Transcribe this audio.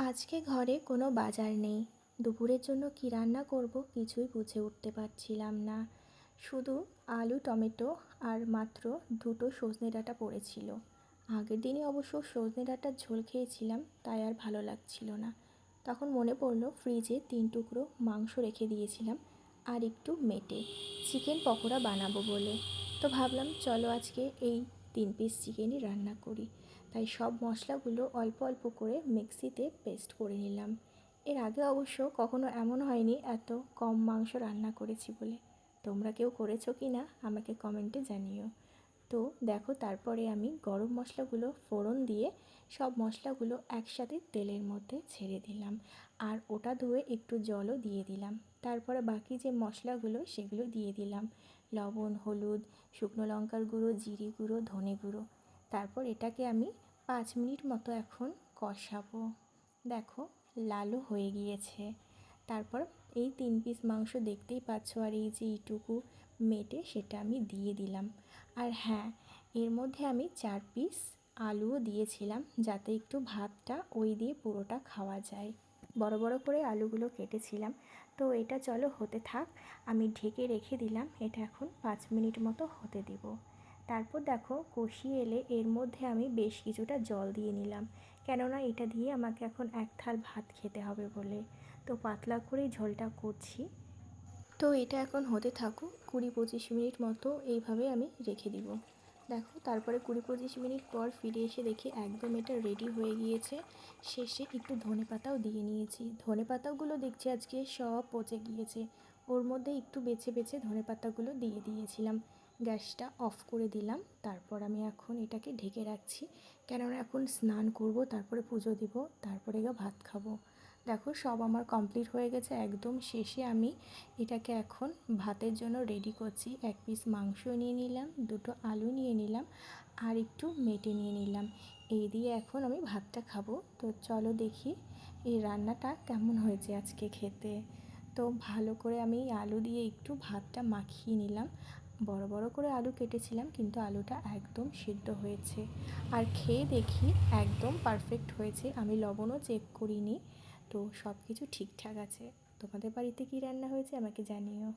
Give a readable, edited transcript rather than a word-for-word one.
আজকে ঘরে কোনো বাজার নেই। দুপুরের জন্য কী রান্না করব কিছুই বুঝে উঠতে পারছিলাম না। শুধু আলু টমেটো আর মাত্র দুটো সজনে ডাঁটা পড়েছিল। আগের দিনই অবশ্য সজনে ডাঁটার ঝোল খেয়েছিলাম, তাই আর ভালো লাগছিল না। তখন মনে পড়লো ফ্রিজে 3 টুকরো মাংস রেখে দিয়েছিলাম আর একটু মেটে চিকেন পকোড়া বানাবো বলে। তো ভাবলাম চলো আজকে এই 3 পিস চিকেনই রান্না করি। তাই সব মশলাগুলো অল্প অল্প করে মিক্সিতে পেস্ট করে নিলাম। এর আগে অবশ্য কখনো এমন হয়নি এত কম মাংস রান্না করেছি বলে। তোমরা কেউ করেছো কি না আমাকে কমেন্টে জানিও। তো দেখো, তারপরে আমি গরম মশলাগুলো ফোড়ন দিয়ে সব মশলাগুলো একসাথে তেলের মধ্যে ছেড়ে দিলাম, আর ওটা ধুয়ে একটু জলও দিয়ে দিলাম। তারপরে বাকি যে মশলাগুলো সেগুলো দিয়ে দিলাম, লবণ, হলুদ, শুকনো লঙ্কার গুঁড়ো, জিরে গুঁড়ো, ধনে গুঁড়ো। তারপর এটাকে আমি 5 মিনিট মতো এখন কষাবো। দেখো, লালও হয়ে গিয়েছে। তারপর এই 3 পিস মাংস দেখতেই পাচ্ছ, আর এই যে এইটুকু মেটে সেটা আমি দিয়ে দিলাম। আর হ্যাঁ, এর মধ্যে আমি 4 পিস আলুও দিয়েছিলাম, যাতে একটু ভাতটা ওই দিয়ে পুরোটা খাওয়া যায়। বড় বড় করে আলুগুলো কেটেছিলাম। তো এটা চলো হতে থাক, আমি ঢেকে রেখে দিলাম। এটা এখন 5 মিনিট মতো হতে দেব। তারপর দেখো, কষিয়ে এলে এর মধ্যে আমি বেশ কিছুটা জল দিয়ে নিলাম, কেননা এটা দিয়ে আমাকে এখন 1 থাল ভাত খেতে হবে বলে। তো পাতলা করেই ঝোলটা করছি। তো এটা এখন হতে থাকুক 20-25 মিনিট মতো, এইভাবে আমি রেখে দিব। দেখো, তারপরে 20-25 মিনিট পর ফিরে এসে দেখি একদম এটা রেডি হয়ে গিয়েছে। শেষে একটু ধনেপাতাও দিয়ে নিয়েছি। ধনেপাতাগুলো দেখছি আজকে সব পচে গিয়েছে, ওর মধ্যে একটু বেছে বেছে ধনেপাতাগুলো দিয়ে দিয়েছিলাম। গ্যাসটা অফ করে দিলাম। তারপর আমি এখন এটাকে ঢেকে রাখছি, কেননা এখন স্নান করব, তারপরে পুজো দিব, তারপরে ভাত খাবো। দেখো, সব আমার কমপ্লিট হয়ে গেছে। একদম শেষে আমি এটাকে এখন ভাতের জন্য রেডি করছি। 1 পিস মাংস নিয়ে নিলাম, দুটো আলু নিয়ে নিলাম, আর একটু মেটে নিয়ে নিলাম। এই দিয়ে এখন আমি ভাতটা খাবো। তো চলো দেখি এই রান্নাটা কেমন হয়েছে আজকে খেতে। তো ভালো করে আমি আলু দিয়ে একটু ভাতটা মাখিয়ে নিলাম। বড় বড় করে আলু কেটেছিলাম, কিন্তু আলুটা একদম সিদ্ধ হয়েছে। আর খেয়ে দেখি একদম পারফেক্ট হয়েছে। আমি লবণও চেক করিনি। তো সব কিছু ঠিকঠাক আছে। তোমাদের বাড়িতে কী রান্না হয়েছে আমাকে জানিও।